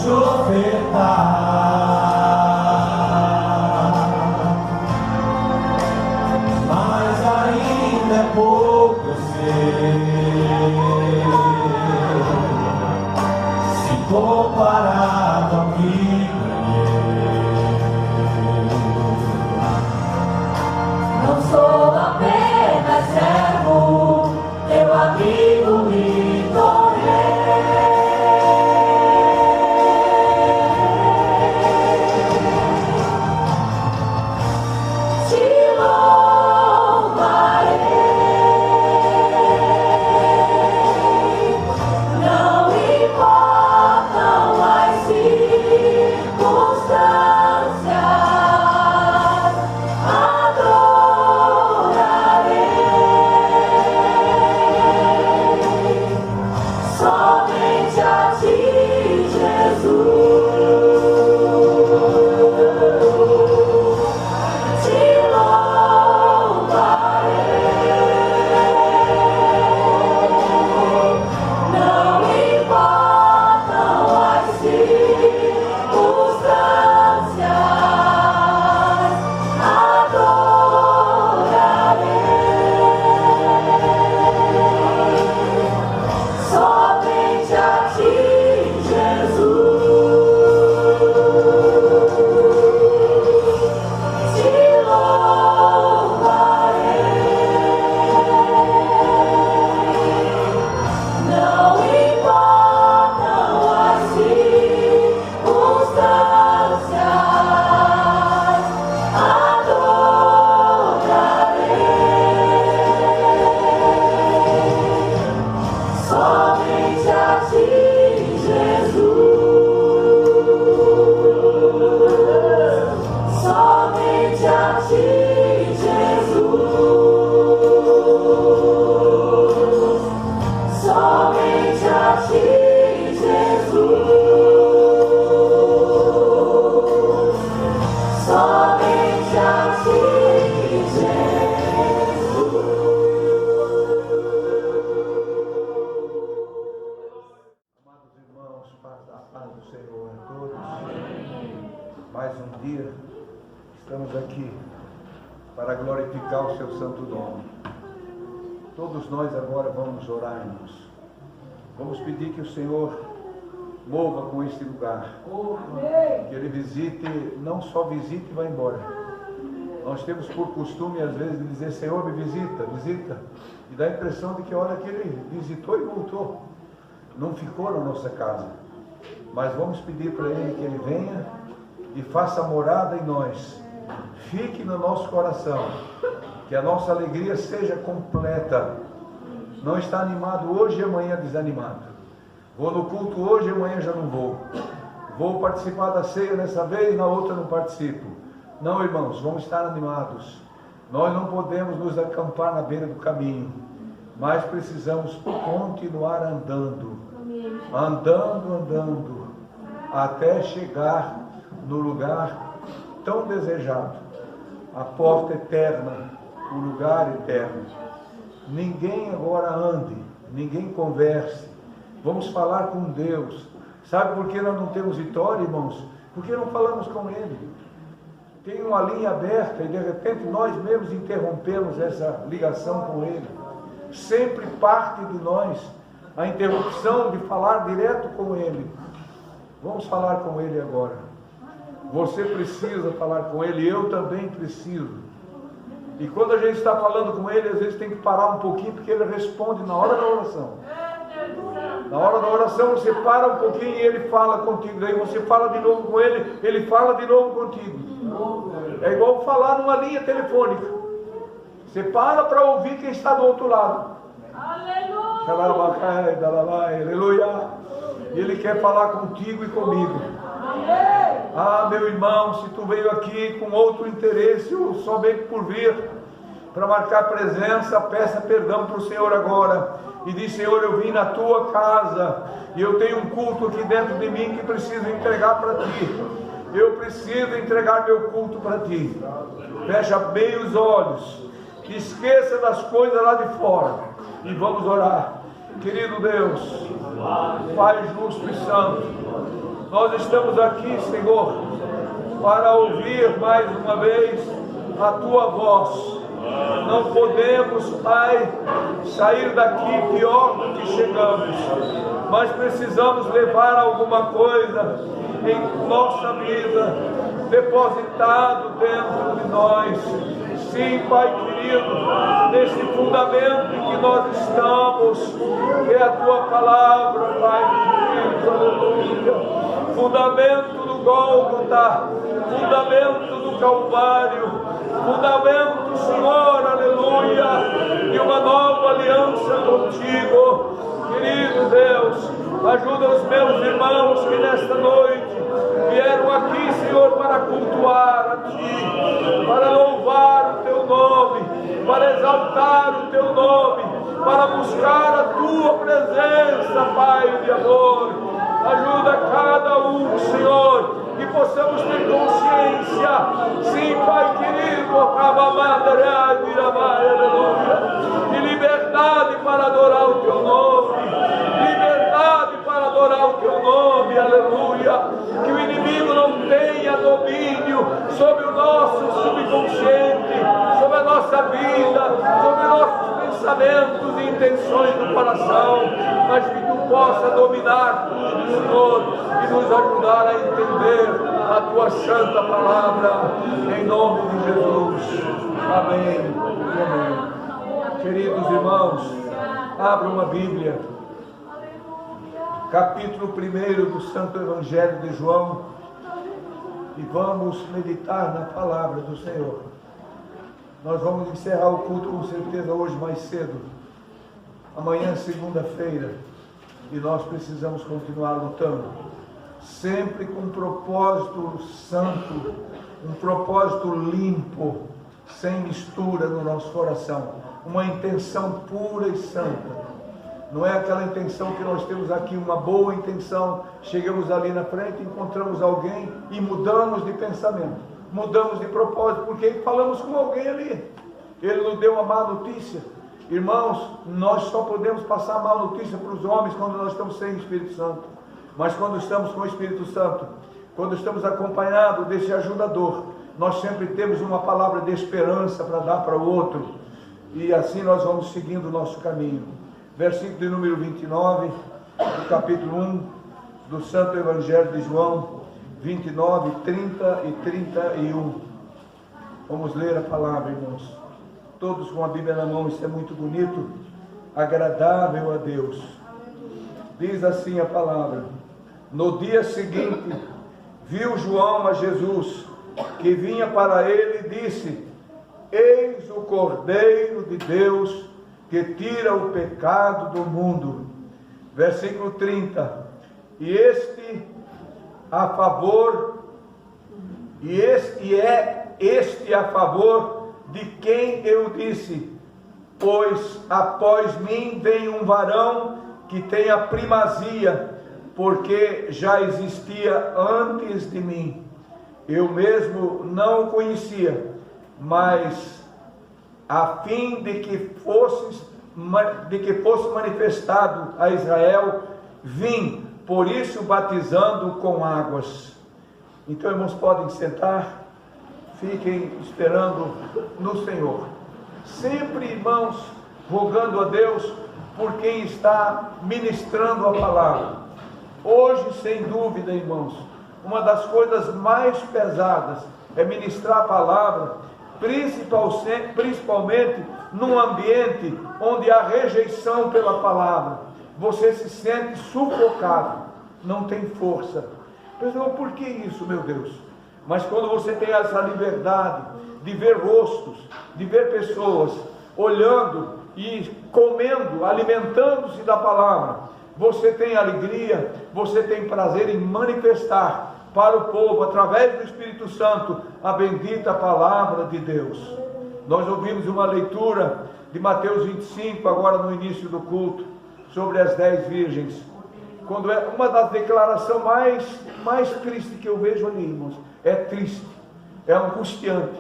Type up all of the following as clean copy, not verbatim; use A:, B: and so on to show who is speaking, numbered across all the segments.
A: te ofertar, mas ainda é pouco, eu sei, se comparado ao que ganhei.
B: Não sou apenas servo, teu amigo me tornei. Te louvarei, não importam as circunstâncias, adorarei somente a ti, Jesus. Te louvarei, não importam as circunstâncias, adorarei somente a ti, Jesus. Te louvarei, não importam as circunstâncias, adorarei somente a ti, Jesus. Somente a ti, Jesus. Somente a ti, Jesus. Somente a ti, Jesus.
C: Amados irmãos, paz do Senhor a todos. Mais um dia, estamos aqui para glorificar o seu santo nome. Todos nós agora vamos orar, irmãos. Vamos pedir que o Senhor mova com este lugar. Que Ele visite, não só visite e vá embora. Nós temos por costume, às vezes, de dizer: Senhor, me visita, visita. E dá a impressão de que a hora que Ele visitou e voltou, não ficou na nossa casa. Mas vamos pedir para Ele que Ele venha e faça morada em nós. Fique no nosso coração. Que a nossa alegria seja completa. Não está animado hoje e amanhã desanimado. Vou no culto hoje e amanhã já não vou. Vou participar da ceia dessa vez, na outra não participo. Não, irmãos, vamos estar animados. Nós não podemos nos acampar na beira do caminho, mas precisamos continuar andando, até chegar no lugar tão desejado, a porta eterna, o lugar eterno. Ninguém agora ande, ninguém converse, vamos falar com Deus. Sabe por que nós não temos vitória, irmãos? Porque não falamos com Ele. Tem uma linha aberta e de repente nós mesmos interrompemos essa ligação com Ele. Sempre parte de nós a interrupção de falar direto com Ele. Vamos falar com Ele agora. Você precisa falar com Ele, eu também preciso. E quando a gente está falando com Ele, às vezes tem que parar um pouquinho, porque Ele responde na hora da oração. Na hora da oração você para um pouquinho e Ele fala contigo. Daí você fala de novo com Ele, Ele fala de novo contigo. É igual falar numa linha telefônica. Você para ouvir quem está do outro lado. Aleluia. E Ele quer falar contigo e comigo. Ah, meu irmão, se tu veio aqui com outro interesse ou somente por vir para marcar presença, peça perdão para o Senhor agora e diz: Senhor, eu vim na tua casa e eu tenho um culto aqui dentro de mim que preciso entregar para ti. Eu preciso entregar meu culto para ti. Fecha bem os olhos, esqueça das coisas lá de fora e vamos orar. Querido Deus, Pai justo e santo, Nós estamos aqui, Senhor, para ouvir mais uma vez a Tua voz. Não podemos, Pai, sair daqui pior do que chegamos, mas precisamos levar alguma coisa em nossa vida, depositado dentro de nós. Sim, Pai querido, nesse fundamento em que nós estamos, que é a Tua palavra, Pai querido, aleluia. Fundamento do Gólgota, fundamento do Calvário, fundamento, Senhor, aleluia, de uma nova aliança contigo. Querido Deus, ajuda os meus irmãos que nesta noite vieram aqui, Senhor, para cultuar a Ti, para louvar o Teu nome, para exaltar o Teu nome, para buscar a Tua presença, Pai de amor. Ajuda cada um, Senhor, que possamos ter consciência, sim, Pai querido, aleluia, e liberdade para adorar o Teu nome, liberdade para adorar o Teu nome, aleluia, que o inimigo não tenha domínio sobre o nosso subconsciente, sobre a nossa vida, sobre nossos pensamentos e intenções do coração, mas que Tu possa dominar tudo, Senhor, e nos ajudar a entender a Tua santa palavra, em nome de Jesus. Amém. Amém. Queridos irmãos, abram a Bíblia, capítulo 1 do Santo Evangelho de João, e vamos meditar na palavra do Senhor. Nós vamos encerrar o culto com certeza hoje mais cedo. Amanhã, segunda-feira, e nós precisamos continuar lutando, sempre com um propósito santo, um propósito limpo, sem mistura no nosso coração, uma intenção pura e santa. Não é aquela intenção que nós temos aqui, uma boa intenção, chegamos ali na frente, encontramos alguém e mudamos de pensamento, mudamos de propósito, porque falamos com alguém ali, ele nos deu uma má notícia. Irmãos, nós só podemos passar má notícia para os homens quando nós estamos sem o Espírito Santo. Mas quando estamos com o Espírito Santo, quando estamos acompanhados desse ajudador, nós sempre temos uma palavra de esperança para dar para o outro. E assim nós vamos seguindo o nosso caminho. Versículo de número 29, do capítulo 1 do Santo Evangelho de João, 29, 30 e 31. Vamos ler a palavra, irmãos. Todos com a Bíblia na mão, isso é muito bonito, agradável a Deus. Diz assim a palavra: no dia seguinte, viu João a Jesus, que vinha para ele, e disse: eis o Cordeiro de Deus, que tira o pecado do mundo. Versículo 30, e este a favor de quem eu disse: pois após mim vem um varão que tem a primazia, porque já existia antes de mim. Eu mesmo não o conhecia, mas a fim de que fosse manifestado a Israel, vim, por isso batizando com águas. Então, irmãos, podem sentar. Fiquem esperando no Senhor. Sempre, irmãos, rogando a Deus por quem está ministrando a palavra. Hoje, sem dúvida, irmãos, uma das coisas mais pesadas é ministrar a palavra, principalmente num ambiente onde há rejeição pela palavra. Você se sente sufocado, não tem força. Pessoal, por que isso, meu Deus? Mas quando você tem essa liberdade de ver rostos, de ver pessoas olhando e comendo, alimentando-se da palavra, você tem alegria, você tem prazer em manifestar para o povo, através do Espírito Santo, a bendita palavra de Deus. Nós ouvimos uma leitura de Mateus 25, agora no início do culto, sobre as 10 virgens. Quando é uma das declarações mais tristes que eu vejo ali, irmãos. É triste, é angustiante,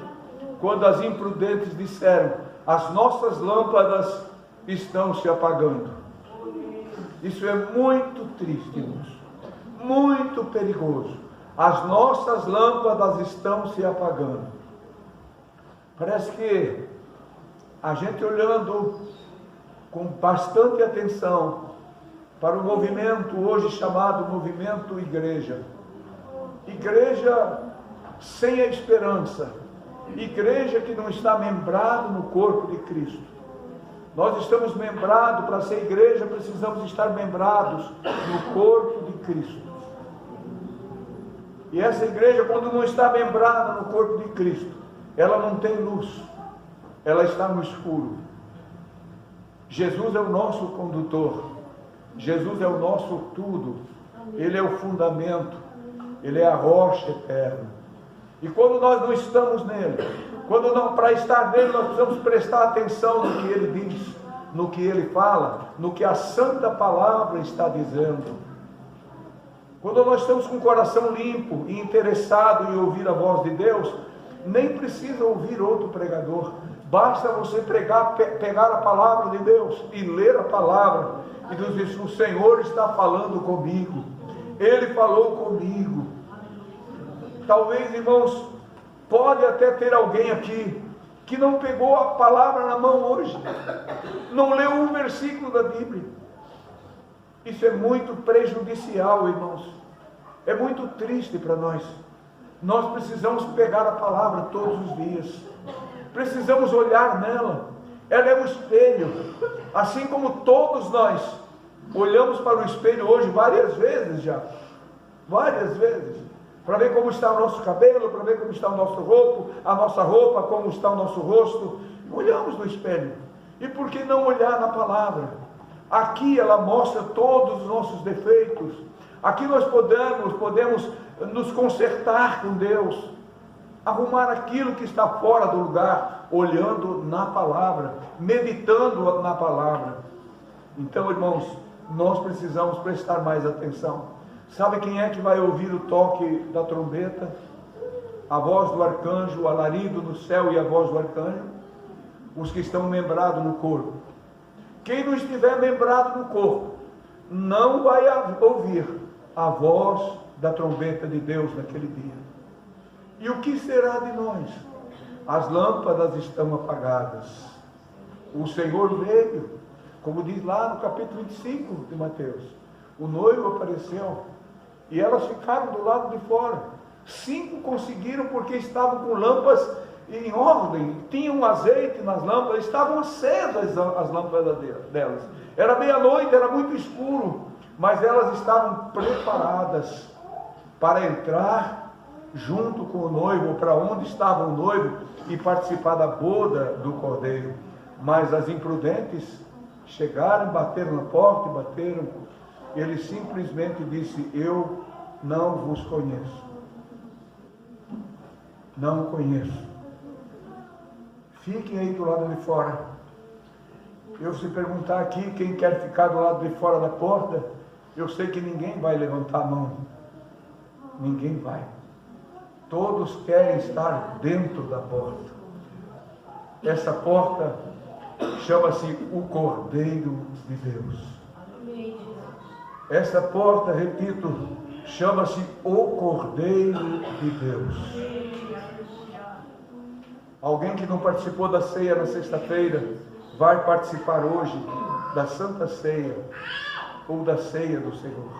C: quando as imprudentes disseram: as nossas lâmpadas estão se apagando. Isso é muito triste, irmãos, muito perigoso. As nossas lâmpadas estão se apagando. Parece que a gente olhando com bastante atenção para o movimento hoje chamado movimento igreja. Igreja sem a esperança. Igreja que não está membrado no corpo de Cristo. Nós estamos membrados, para ser igreja precisamos estar membrados no corpo de Cristo. E essa igreja, quando não está membrada no corpo de Cristo, ela não tem luz, ela está no escuro. Jesus é o nosso condutor, Jesus é o nosso tudo, Ele é o fundamento, Ele é a rocha eterna. E quando nós não estamos nele, quando não, para estar nele, nós precisamos prestar atenção no que ele diz, no que ele fala, no que a santa palavra está dizendo. Quando nós estamos com o coração limpo e interessado em ouvir a voz de Deus, nem precisa ouvir outro pregador. Basta você pegar a palavra de Deus e ler a palavra e dizer: o Senhor está falando comigo, Ele falou comigo. Talvez, irmãos, pode até ter alguém aqui que não pegou a palavra na mão hoje, não leu um versículo da Bíblia. Isso é muito prejudicial, irmãos. É muito triste para nós. Nós precisamos pegar a palavra todos os dias. Precisamos olhar nela. Ela é um espelho. Assim como todos nós olhamos para o espelho hoje várias vezes já. Várias vezes. Para ver como está o nosso cabelo, para ver como está o nosso roupa, a nossa roupa, como está o nosso rosto. Olhamos no espelho. E por que não olhar na palavra? Aqui ela mostra todos os nossos defeitos. Aqui nós podemos nos consertar com Deus, arrumar aquilo que está fora do lugar, olhando na palavra, meditando na palavra. Então, irmãos, nós precisamos prestar mais atenção. Sabe quem é que vai ouvir o toque da trombeta? A voz do arcanjo, o alarido no céu e a voz do arcanjo? Os que estão membrados no corpo. Quem não estiver membrado no corpo, não vai ouvir a voz da trombeta de Deus naquele dia. E o que será de nós? As lâmpadas estão apagadas. O Senhor veio, como diz lá no capítulo 25 de Mateus. O noivo apareceu e elas ficaram do lado de fora. 5 conseguiram porque estavam com lâmpadas em ordem, tinham azeite nas lâmpadas, estavam acesas as lâmpadas delas. Era meia-noite, era muito escuro, mas elas estavam preparadas para entrar junto com o noivo, para onde estava o noivo, e participar da boda do Cordeiro. Mas as imprudentes chegaram, bateram na porta e bateram. Ele simplesmente disse: eu não vos conheço. Não conheço. Fiquem aí do lado de fora. Eu se perguntar aqui quem quer ficar do lado de fora da porta, eu sei que ninguém vai levantar a mão. Ninguém vai. Todos querem estar dentro da porta. Essa porta chama-se o Cordeiro de Deus. Essa porta, repito, chama-se o Cordeiro de Deus. Alguém que não participou da ceia na sexta-feira, vai participar hoje da Santa Ceia, ou da ceia do Senhor,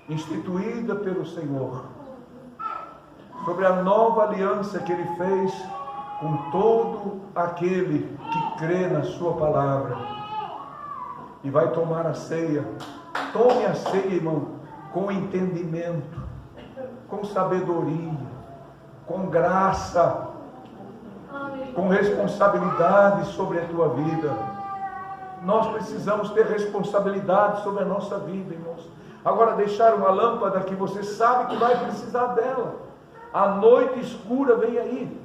C: instituída pelo Senhor, sobre a nova aliança que Ele fez com todo aquele que crê na sua palavra, e vai tomar a ceia. Tome a ceia, irmão, com entendimento, com sabedoria, com graça, com responsabilidade sobre a tua vida. Nós precisamos ter responsabilidade sobre a nossa vida, irmãos. Agora, deixar uma lâmpada que você sabe que vai precisar dela. A noite escura vem aí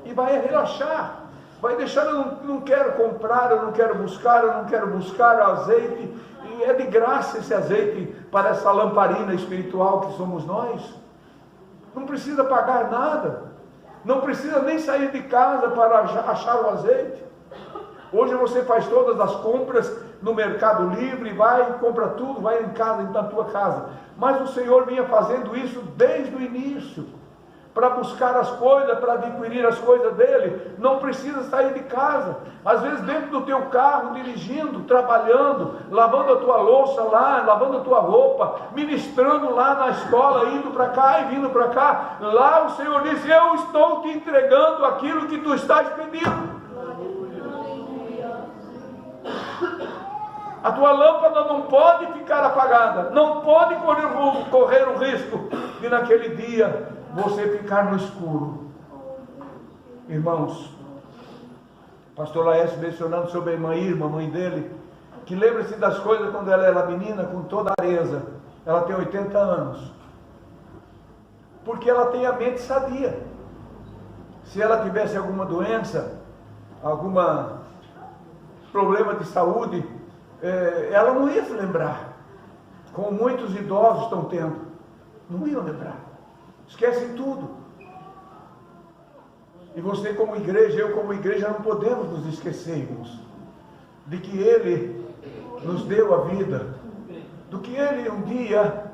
C: e vai relaxar. Vai deixar: eu não quero comprar, eu não quero buscar azeite. E é de graça esse azeite para essa lamparina espiritual que somos nós. Não precisa pagar nada. Não precisa nem sair de casa para achar o azeite. Hoje você faz todas as compras no Mercado Livre, vai e compra tudo, vai em casa, na tua casa. Mas o Senhor vinha fazendo isso desde o início, para buscar as coisas, para adquirir as coisas dele. Não precisa sair de casa, às vezes dentro do teu carro, dirigindo, trabalhando, lavando a tua louça lá, lavando a tua roupa, ministrando lá na escola, indo para cá e vindo para cá. Lá o Senhor disse: eu estou te entregando aquilo que tu estás pedindo. A tua lâmpada não pode ficar apagada, não pode correr o risco de naquele dia você ficar no escuro. Irmãos, pastor Laércio mencionando sobre a irmã Irma, mãe dele, que lembra-se das coisas quando ela era menina, com toda a areza. Ela tem 80 anos, porque ela tem a mente sadia. Se ela tivesse alguma doença, algum problema de saúde, ela não ia se lembrar, como muitos idosos estão tendo, não iam lembrar, esquecem tudo. E você como igreja, eu como igreja, não podemos nos esquecermos de que Ele nos deu a vida, do que Ele um dia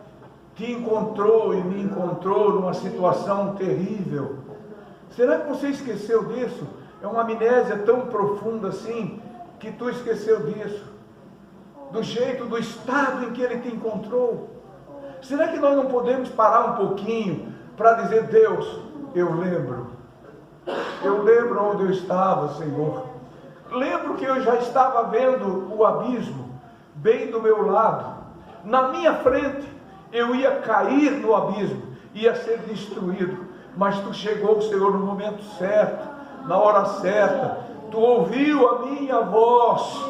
C: te encontrou e me encontrou numa situação terrível. Será que você esqueceu disso? É uma amnésia tão profunda assim, que tu esqueceu disso, do jeito, do estado em que Ele te encontrou. Será que nós não podemos parar um pouquinho para dizer: Deus, eu lembro onde eu estava, Senhor. Lembro que eu já estava vendo o abismo bem do meu lado, na minha frente. Eu ia cair no abismo, ia ser destruído, mas tu chegou, Senhor, no momento certo, na hora certa. Tu ouviu a minha voz,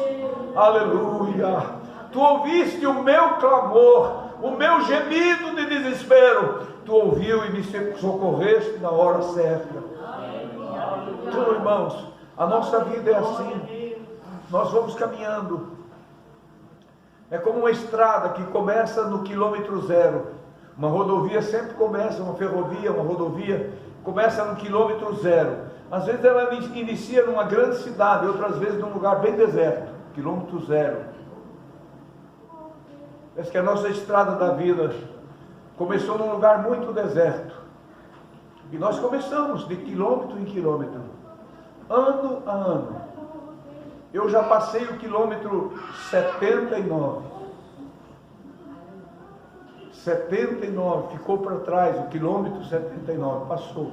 C: aleluia. Tu ouviste o meu clamor, o meu gemido de desespero. Tu ouviu e me socorreste na hora certa. Então, irmãos, a nossa vida é assim. Nós vamos caminhando. É como uma estrada que começa no quilômetro zero. Uma rodovia sempre começa, uma ferrovia, uma rodovia, começa no quilômetro zero. Às vezes ela inicia numa grande cidade, outras vezes num lugar bem deserto, quilômetro zero. Parece que a nossa estrada da vida começou num lugar muito deserto. E nós começamos de quilômetro em quilômetro, ano a ano. Eu já passei o quilômetro 79. 79, ficou para trás, o quilômetro 79, passou.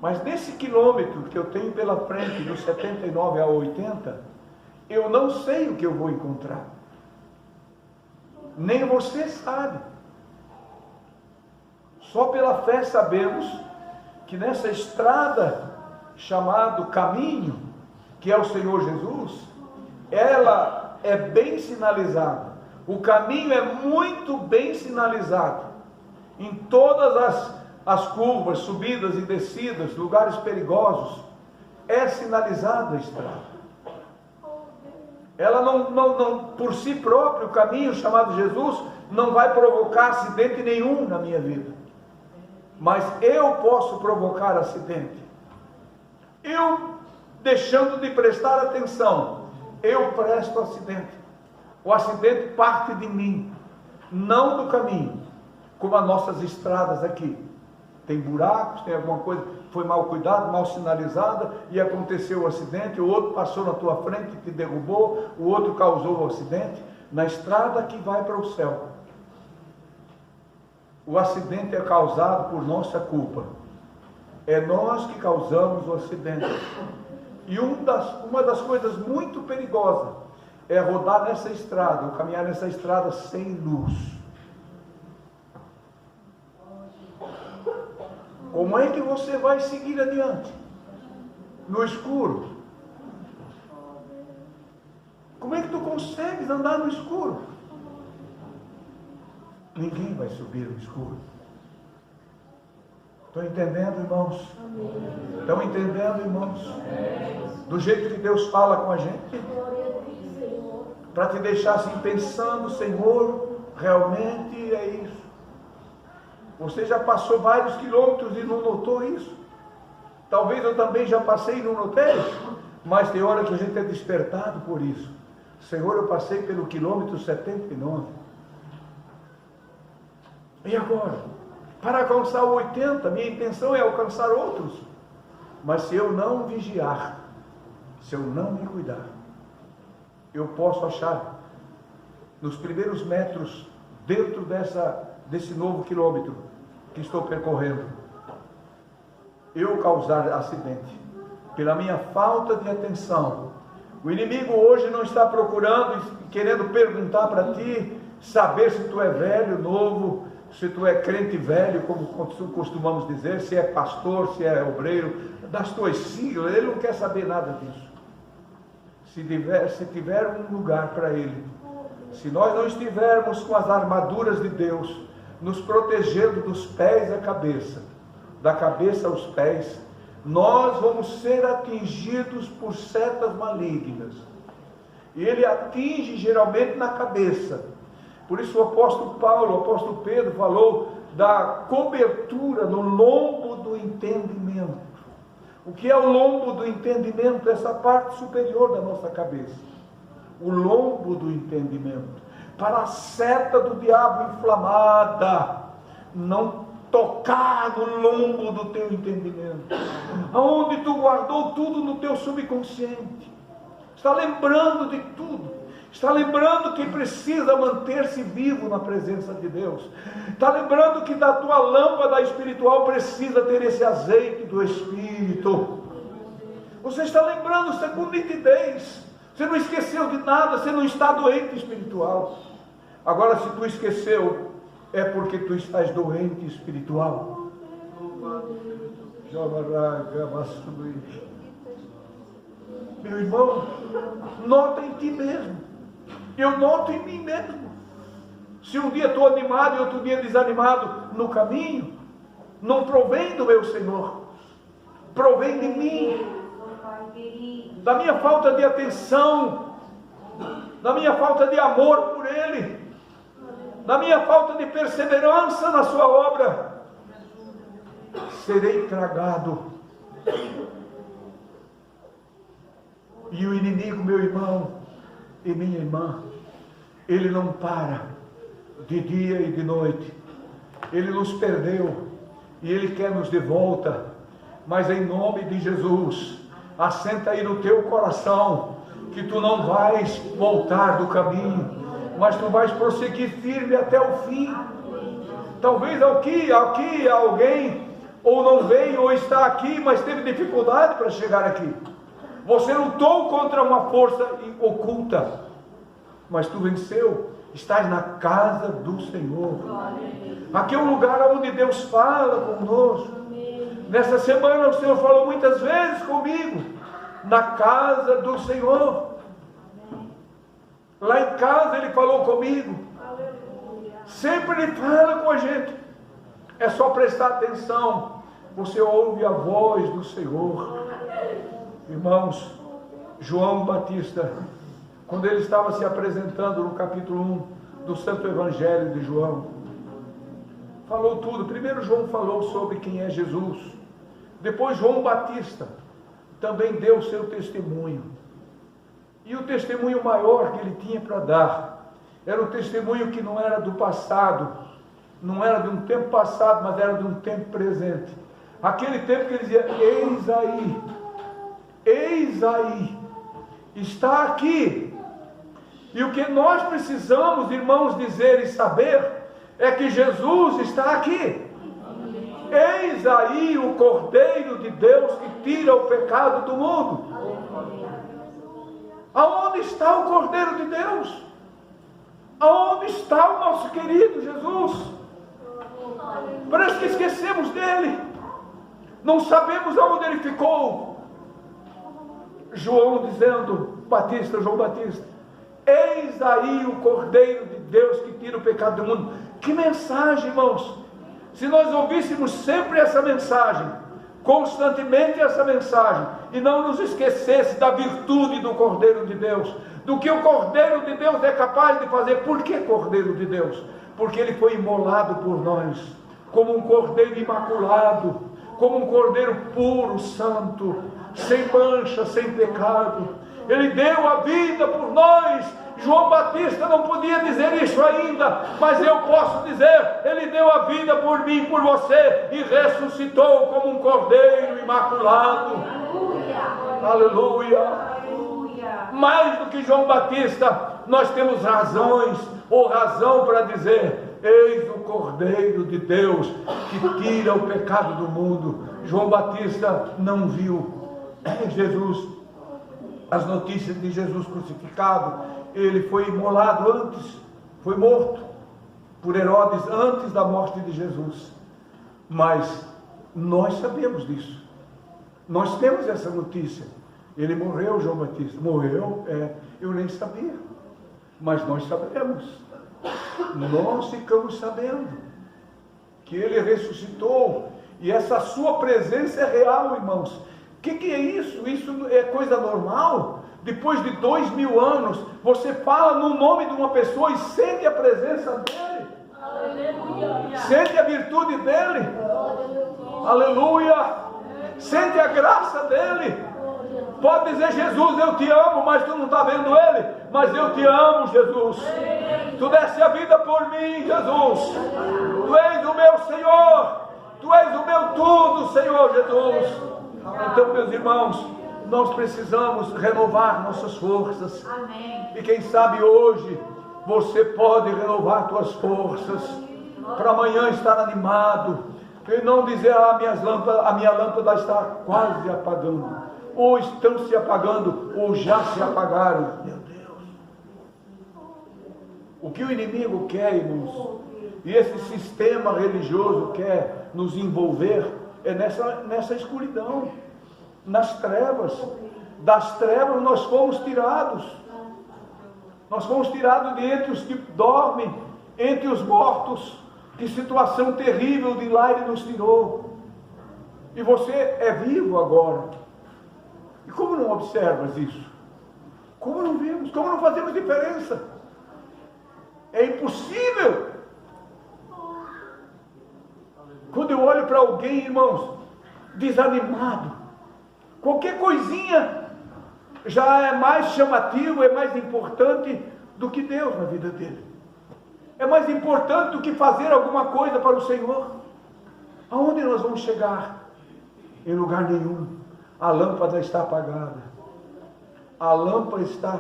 C: Mas nesse quilômetro que eu tenho pela frente, do 79 ao 80, eu não sei o que eu vou encontrar. Nem você sabe. Só pela fé sabemos que nessa estrada chamada caminho, que é o Senhor Jesus, ela é bem sinalizada. O caminho é muito bem sinalizado. Em todas as curvas, subidas e descidas, lugares perigosos, é sinalizada a estrada. Ela não, por si próprio, o caminho chamado Jesus, não vai provocar acidente nenhum na minha vida. Mas eu posso provocar acidente. Eu, deixando de prestar atenção, eu presto acidente. O acidente parte de mim, não do caminho, como as nossas estradas aqui. Tem buracos, tem alguma coisa, foi mal cuidado, mal sinalizada, e aconteceu o acidente, o outro passou na tua frente e te derrubou, o outro causou o acidente. Na estrada que vai para o céu, o acidente é causado por nossa culpa. É nós que causamos o acidente. E uma das coisas muito perigosas é rodar nessa estrada, ou caminhar nessa estrada sem luz. Como é que você vai seguir adiante? No escuro. Como é que tu consegues andar no escuro? Ninguém vai subir no escuro. Estão entendendo, irmãos? Estão entendendo, irmãos? Do jeito que Deus fala com a gente? Para te deixar assim pensando: Senhor, realmente é isso. Você já passou vários quilômetros e não notou isso? Talvez eu também já passei e não notei, mas tem hora que a gente é despertado por isso. Senhor, eu passei pelo quilômetro 79. E agora? Para alcançar o 80, minha intenção é alcançar outros. Mas se eu não vigiar, se eu não me cuidar, eu posso achar, nos primeiros metros, dentro desse novo quilômetro que estou percorrendo, eu causar acidente, pela minha falta de atenção. O inimigo hoje não está procurando, querendo perguntar para ti, saber se tu é velho, novo, se tu é crente velho, como costumamos dizer, se é pastor, se é obreiro, das tuas siglas. Ele não quer saber nada disso. Se tiver um lugar para ele, se nós não estivermos com as armaduras de Deus, nos protegendo dos pés à cabeça, da cabeça aos pés, nós vamos ser atingidos por setas malignas. E ele atinge geralmente na cabeça. Por isso o apóstolo Paulo, o apóstolo Pedro falou da cobertura no lombo do entendimento. O que é o lombo do entendimento? Essa parte superior da nossa cabeça. O lombo do entendimento. Para a seta do diabo inflamada não tocar no lombo do teu entendimento. Aonde tu guardou tudo no teu subconsciente. Está lembrando de tudo. Está lembrando que precisa manter-se vivo na presença de Deus. Está lembrando que da tua lâmpada espiritual precisa ter esse azeite do Espírito. Você está lembrando, está com nitidez. Você não esqueceu de nada, você não está doente espiritual. Agora, se tu esqueceu, é porque tu estás doente espiritual. Meu irmão, nota em ti mesmo. Eu noto em mim mesmo. Se um dia estou animado e outro dia desanimado no caminho, não provém do meu Senhor, provém de mim, da minha falta de atenção, da minha falta de amor por Ele, da minha falta de perseverança na sua obra. Serei tragado. E o inimigo, meu irmão e minha irmã, ele não para de dia e de noite. Ele nos perdeu e ele quer nos de volta. Mas em nome de Jesus, assenta aí no teu coração que tu não vais voltar do caminho, mas tu vais prosseguir firme até o fim. Talvez aqui alguém ou não veio ou está aqui, mas teve dificuldade para chegar aqui. Você lutou contra uma força oculta, mas tu venceu. Estás na casa do Senhor. Aqui é um lugar onde Deus fala conosco. Nessa semana o Senhor falou muitas vezes comigo. Na casa do Senhor. Lá em casa Ele falou comigo. Sempre Ele fala com a gente. É só prestar atenção. Você ouve a voz do Senhor. Irmãos, João Batista, quando ele estava se apresentando no capítulo 1 do Santo Evangelho de João, falou tudo. Primeiro João falou sobre quem é Jesus. Depois João Batista também deu o seu testemunho. E o testemunho maior que ele tinha para dar era um testemunho que não era do passado, não era de um tempo passado, mas era de um tempo presente. Aquele tempo que ele dizia: eis aí, está aqui. E o que nós precisamos, irmãos, dizer e saber é que Jesus está aqui. Eis aí o Cordeiro de Deus que tira o pecado do mundo. Aonde está o Cordeiro de Deus? Aonde está o nosso querido Jesus? Parece que esquecemos dele. Não sabemos aonde ele ficou. João João Batista, eis aí o Cordeiro de Deus que tira o pecado do mundo. Que mensagem, irmãos! Se nós ouvíssemos sempre essa mensagem, constantemente essa mensagem, e não nos esquecesse da virtude do Cordeiro de Deus, do que o Cordeiro de Deus é capaz de fazer. Por que Cordeiro de Deus? Porque ele foi imolado por nós, como um Cordeiro imaculado, como um Cordeiro puro, santo, sem mancha, sem pecado. Ele deu a vida por nós. João Batista não podia dizer isso ainda, mas eu posso dizer, ele deu a vida por mim, por você, e ressuscitou como um cordeiro imaculado. Aleluia. Mais do que João Batista, nós temos razão para dizer: eis o Cordeiro de Deus que tira o pecado do mundo. João Batista não viu Jesus, as notícias de Jesus crucificado. Ele foi imolado antes, foi morto por Herodes antes da morte de Jesus. Mas nós sabemos disso, nós temos essa notícia. Ele morreu, João Batista morreu, eu nem sabia, mas nós sabemos, nós ficamos sabendo que ele ressuscitou, e essa sua presença é real, irmãos. O que é isso? Isso é coisa normal? Depois de 2000 anos, você fala no nome de uma pessoa e sente a presença dele. Aleluia. Sente a virtude dele. Aleluia. Sente a graça dele. Pode dizer: Jesus, eu te amo, mas tu não está vendo ele. Mas eu te amo, Jesus. Tu deste a vida por mim, Jesus. Tu és o meu Senhor. Tu és o meu tudo, Senhor Jesus. Então, meus irmãos, nós precisamos renovar nossas forças. Amém. E quem sabe hoje você pode renovar suas forças para amanhã estar animado e não dizer: a minha lâmpada está quase apagando, ou estão se apagando, ou já se apagaram. Meu Deus, o que o inimigo quer, irmãos, e esse sistema religioso quer nos envolver, é nessa escuridão, nas trevas. Das trevas nós fomos tirados. Nós fomos tirados de entre os que dormem, entre os mortos. Que situação terrível de lá ele nos tirou. E você é vivo agora. E como não observas isso? Como não vemos? Como não fazemos diferença? É impossível. Quando eu olho para alguém, irmãos, desanimado, qualquer coisinha já é mais chamativo, é mais importante do que Deus na vida dele. É mais importante do que fazer alguma coisa para o Senhor. Aonde nós vamos chegar? Em lugar nenhum. A lâmpada está apagada. A lâmpada está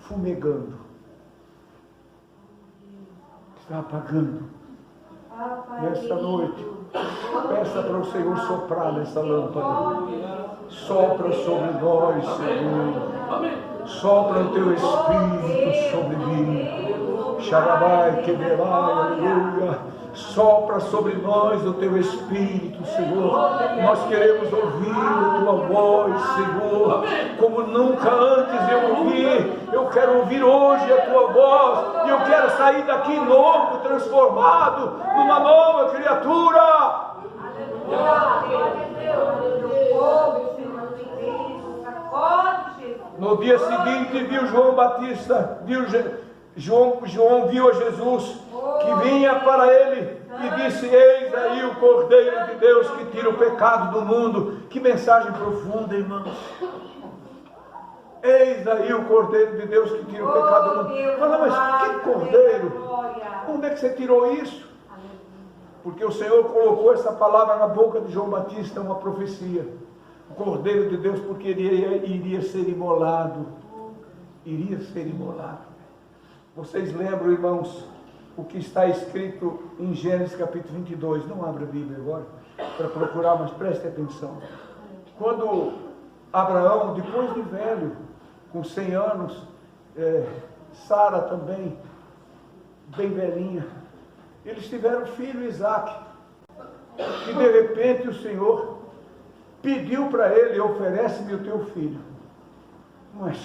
C: fumegando. Está apagando. Nesta noite, peça para o Senhor soprar nessa lâmpada. Sopra sobre nós, Senhor. Sopra o teu Espírito sobre mim. Xarabai, queberai, aleluia. Sopra sobre nós o teu Espírito, Senhor. Nós queremos ouvir a tua voz, Senhor, como nunca antes eu ouvi. Eu quero ouvir hoje a tua voz, e eu quero sair daqui novo, transformado numa nova criatura. No dia seguinte viu João Batista, João viu a Jesus que vinha para ele e disse: eis aí o Cordeiro de Deus que tira o pecado do mundo. Que mensagem profunda, irmãos. Eis aí o Cordeiro de Deus que tira o pecado do mundo. Mas que Cordeiro? Onde é que você tirou isso? Porque o Senhor colocou essa palavra na boca de João Batista, uma profecia. O Cordeiro de Deus, porque ele iria ser imolado. Iria ser imolado. Vocês lembram, irmãos, o que está escrito em Gênesis capítulo 22? Não abra a Bíblia agora para procurar, mas preste atenção. Quando Abraão, depois de velho, com 100 anos, Sara também, bem velhinha, eles tiveram filho Isaac. E de repente o Senhor pediu para ele: oferece-me o teu filho. Mas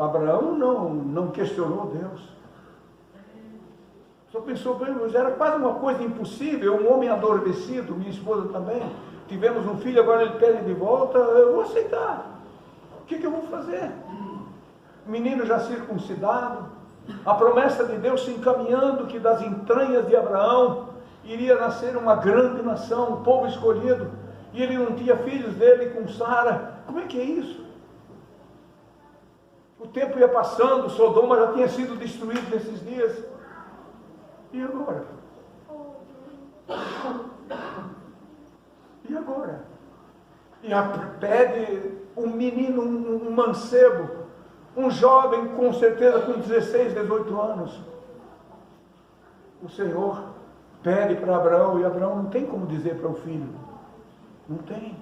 C: Abraão não questionou Deus. Só pensou: mas era quase uma coisa impossível. Um homem adormecido, minha esposa também, tivemos um filho, agora ele pede de volta. Eu vou aceitar. O que eu vou fazer? Menino já circuncidado, a promessa de Deus se encaminhando, que das entranhas de Abraão iria nascer uma grande nação, um povo escolhido, e ele não tinha filhos dele com Sara. Como é que é isso? O tempo ia passando, Sodoma já tinha sido destruído nesses dias. E agora? E agora? E pede um menino, um mancebo, um jovem com certeza com 16, 18 anos. O Senhor pede para Abraão, e Abraão não tem como dizer para o filho. Não tem.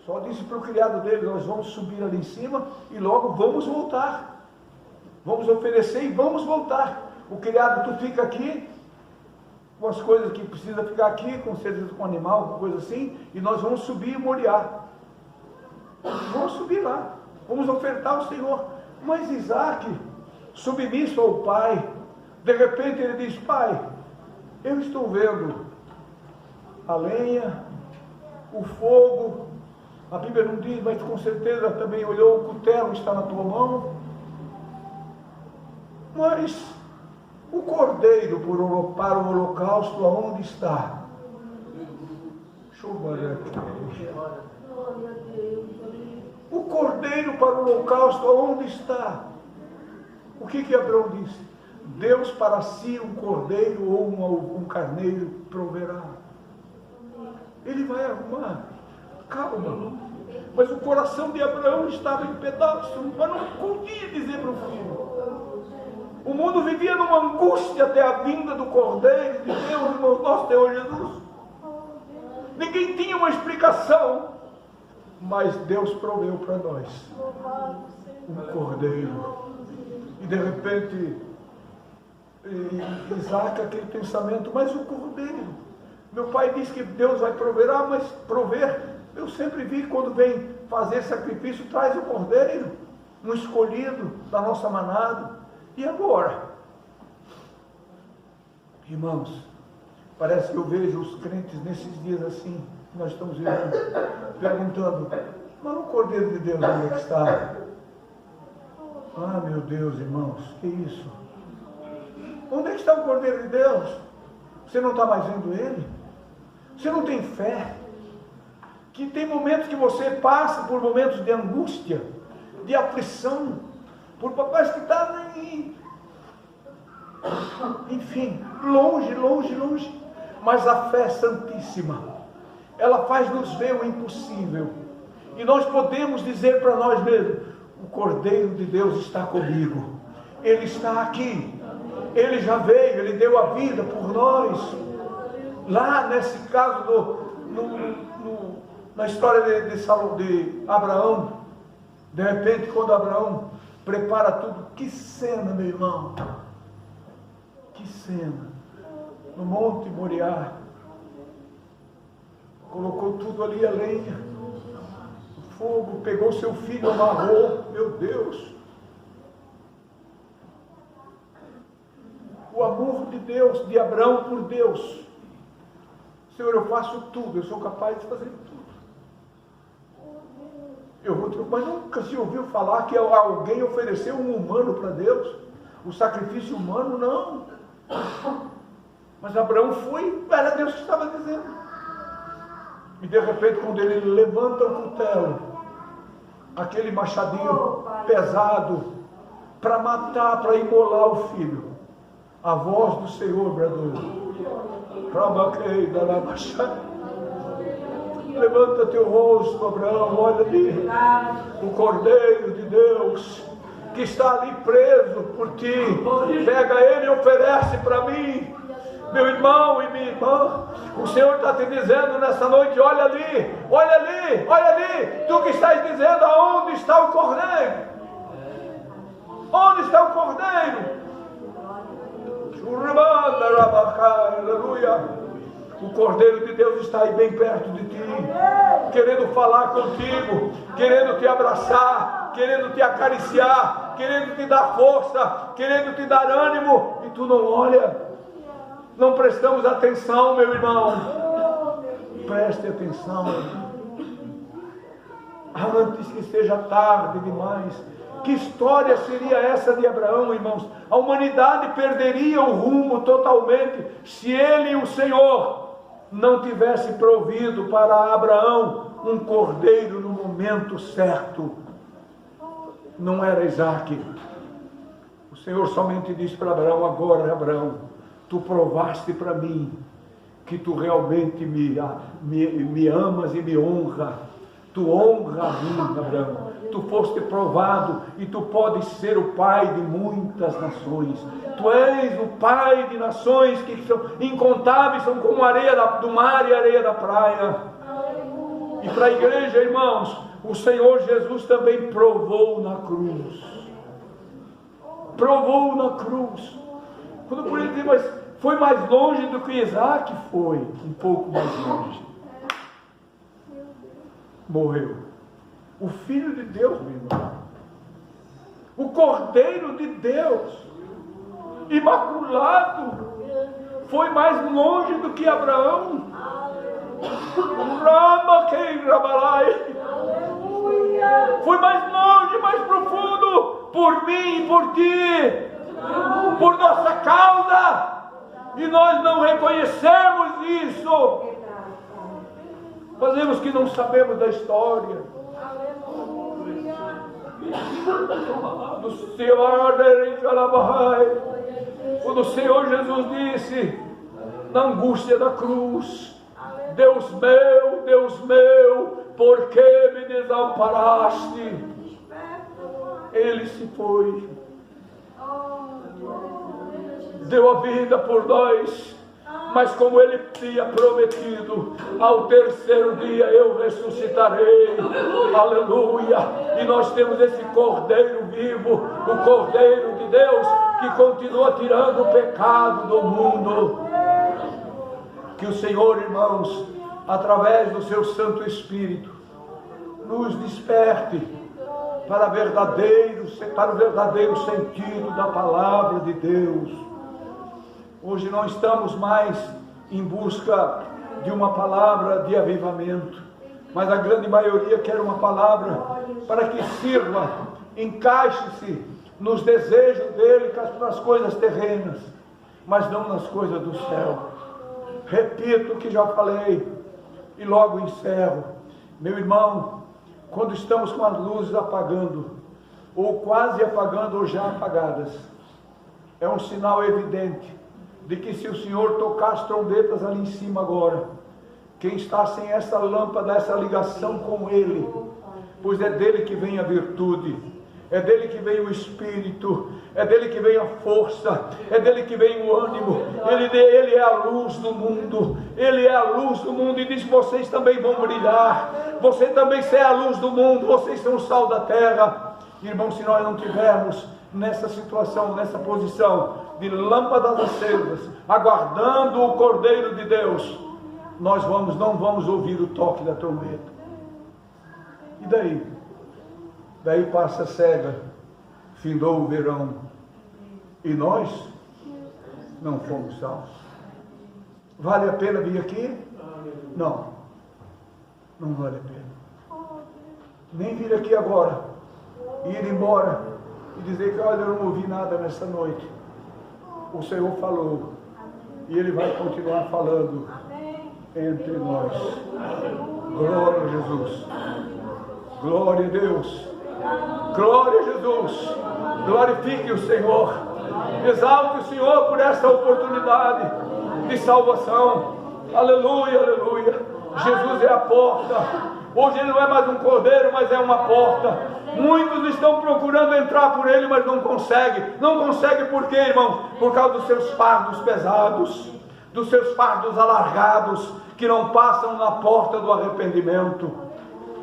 C: Só disse para o criado dele: nós vamos subir ali em cima e logo vamos voltar. Vamos oferecer e vamos voltar. O criado, tu fica aqui com as coisas que precisa ficar aqui, com certeza com animal, com coisa assim, e nós vamos subir e Moriá. Vamos subir lá, vamos ofertar ao Senhor. Mas Isaac, submisso ao pai, de repente ele diz: pai, eu estou vendo a lenha, o fogo, a Bíblia não diz, mas com certeza também olhou, o cutelo está na tua mão, mas o cordeiro para o holocausto, aonde está? O cordeiro para o holocausto, aonde está? O que Abraão disse? Deus para si um cordeiro ou um carneiro proverá. Ele vai arrumar. Calma. Mas o coração de Abraão estava em pedaços, mas não podia dizer para o filho. O mundo vivia numa angústia até a vinda do Cordeiro de Deus, irmão, nosso Senhor Jesus. Ninguém tinha uma explicação, mas Deus proveu para nós um Cordeiro. E de repente, Isaac, aquele pensamento: mas o Cordeiro, meu pai disse que Deus vai prover, mas prover, eu sempre vi quando vem fazer sacrifício, traz o Cordeiro, um escolhido da nossa manada. E agora? Irmãos, parece que eu vejo os crentes nesses dias assim, que nós estamos vivendo, perguntando: mas o Cordeiro de Deus, onde é que está? Ah, meu Deus, irmãos, que isso? Onde é que está o Cordeiro de Deus? Você não está mais vendo Ele? Você não tem fé? Que tem momentos que você passa por momentos de angústia, de aflição, por papéis que está enfim, longe, longe, longe. Mas a fé santíssima, ela faz nos ver o impossível. E nós podemos dizer para nós mesmos: o Cordeiro de Deus está comigo. Ele está aqui. Ele já veio, Ele deu a vida por nós. Lá nesse caso, na história de Abraão, de repente, quando Abraão prepara tudo, que cena, meu irmão, que cena, no Monte Moriá, colocou tudo ali, a lenha, o fogo, pegou seu filho, amarrou, meu Deus, o amor de Deus, de Abraão por Deus. Senhor, eu faço tudo, eu sou capaz de fazer tudo. Mas nunca se ouviu falar que alguém ofereceu um humano para Deus, o sacrifício humano, não. Mas Abraão foi, era Deus que estava dizendo. E de repente, quando ele levanta o cutelo, aquele machadinho pesado, para matar, para imolar o filho, a voz do Senhor bradou: levanta teu rosto, Abraão, olha ali, o Cordeiro de Deus, que está ali preso por ti, pega ele e oferece para mim, meu irmão e minha irmã. O Senhor está te dizendo nessa noite: olha ali, olha ali, olha ali, tu que estás dizendo: aonde está o Cordeiro? Onde está o Cordeiro? Aleluia. O Cordeiro de Deus está aí bem perto de ti, querendo falar contigo, querendo te abraçar, querendo te acariciar, querendo te dar força, querendo te dar ânimo, e tu não olha. Não prestamos atenção, meu irmão. Preste atenção antes que seja tarde demais. Que história seria essa de Abraão, irmãos? A humanidade perderia o rumo totalmente se ele, o Senhor, não tivesse provido para Abraão um cordeiro no momento certo. não era Isaac. O Senhor somente disse para Abraão: agora, Abraão, tu provaste para mim que tu realmente me amas e me honra. Tu honra a mim, Abraão. Tu foste provado e tu podes ser o pai de muitas nações. Tu és o pai de nações que são incontáveis, são como a areia do mar e a areia da praia. E para a igreja, irmãos, o Senhor Jesus também provou na cruz. Provou na cruz. Quando por ele diz, mas foi mais longe do que Isaac? Foi um pouco mais longe. Morreu. O Filho de Deus, meu irmão. O Cordeiro de Deus, imaculado, foi mais longe do que Abraão. Foi mais longe, mais profundo, por mim e por ti, por nossa causa. E nós não reconhecemos isso. Fazemos que não sabemos da história. Quando o Senhor Jesus disse, na angústia da cruz: Deus meu, por que me desamparaste? Ele se foi, deu a vida por nós. Mas como Ele tinha prometido, ao terceiro dia eu ressuscitarei. Aleluia! E nós temos esse Cordeiro vivo, o Cordeiro de Deus, que continua tirando o pecado do mundo. Que o Senhor, irmãos, através do seu Santo Espírito, nos desperte para o verdadeiro sentido da palavra de Deus. Hoje não estamos mais em busca de uma palavra de avivamento, mas a grande maioria quer uma palavra para que sirva, encaixe-se nos desejos dele para as coisas terrenas, mas não nas coisas do céu. Repito o que já falei e logo encerro. Meu irmão, quando estamos com as luzes apagando, ou quase apagando ou já apagadas, é um sinal evidente de que se o Senhor tocar as trombetas ali em cima agora, quem está sem essa lâmpada, essa ligação com Ele, pois é dele que vem a virtude, é dele que vem o Espírito, é dele que vem a força, é dele que vem o ânimo. Ele é a luz do mundo, Ele é a luz do mundo, e diz que vocês também vão brilhar, você também é a luz do mundo, vocês são o sal da terra. Irmãos, se nós não tivermos nessa situação, nessa posição de lâmpadas acesas, aguardando o Cordeiro de Deus, nós não vamos ouvir o toque da trombeta. E daí? Daí passa a cega, findou o verão, e nós não fomos salvos. Vale a pena vir aqui? Não, não vale a pena. Nem vir aqui agora, ir embora e dizer que, olha, eu não ouvi nada nessa noite. O Senhor falou, e Ele vai continuar falando entre nós. Glória a Jesus, glória a Deus, glória a Jesus. Glorifique o Senhor, exalte o Senhor por essa oportunidade de salvação. Aleluia, aleluia. Jesus é a porta. Hoje Ele não é mais um cordeiro, mas é uma porta. Muitos estão procurando entrar por Ele, mas não conseguem. Não conseguem por quê, irmão? Por causa dos seus fardos pesados, dos seus fardos alargados, que não passam na porta do arrependimento.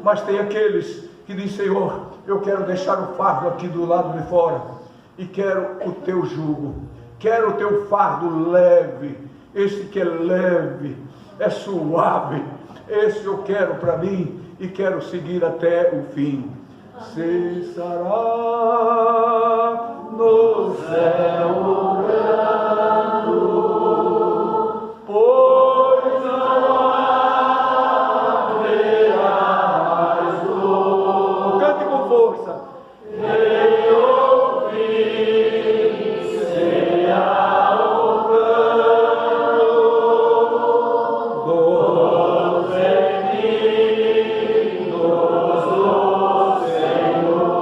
C: Mas tem aqueles que dizem, Senhor, eu quero deixar o fardo aqui do lado de fora, e quero o teu jugo, quero o teu fardo leve, esse que é leve, é suave, esse eu quero para mim, e quero seguir até o fim. Cessará no céu o pranto, pois não haverá mais dor. Cante com força. Nem ouvir será o pranto, dos reminidos do Senhor.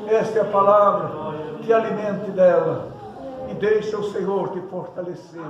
C: Esta é a palavra, te alimente dela e deixa o Senhor te fortalecer.